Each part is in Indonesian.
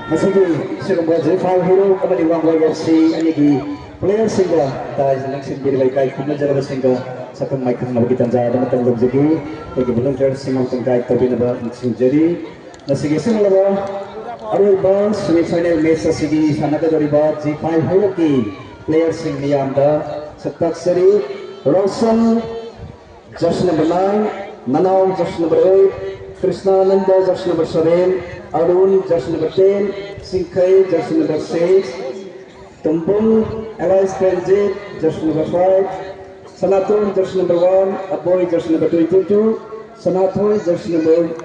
Masigi siapa Zefar Hero kami diwangway FC anigi player singga tayo selection diri kay kumajar singga sa kang mic na bagitan sa dapat ang lobsigi bagi volunteer singal kang kahit tabi na ba sinjeri nasigi singla ba aroy ba semi-final match sa sige sana ka dari ba G5 Hero ki player sing niyamda sa taksari Roshan just number 9 Manaw just number 8 Krishna Nanda just number 7 Arun jersey number 10, Singkai jersey number 6, Tumpung Elias Transit jersey number 5, Sanatun jersey number 1, Aboy jersey number 22, Sanatoy jersey number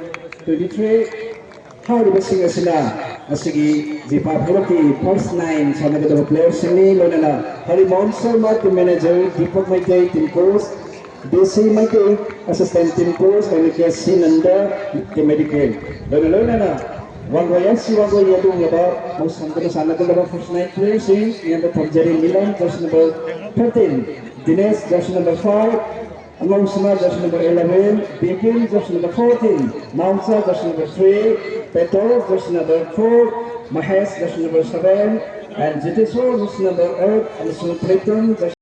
23. How do we sing sila? Asigi G5 Hero ki first 9 sana kita players ini lo na Hari Monster team manager Deepak Maitay team coach DC Maitay assistant team coach and KC Nanda team medical lo na Wangway FC Wangway yadung laba most sampai sana tu laba first 9 players yang terjadi Milan jersey number 13, Dinesh jersey number 5, Among Sima jersey number 11, Bikin jersey number 14, Maunsa jersey number 3, Petrov jersey number 4, Mahesh jersey number 7, and Jiteswar jersey number 8, and Sultan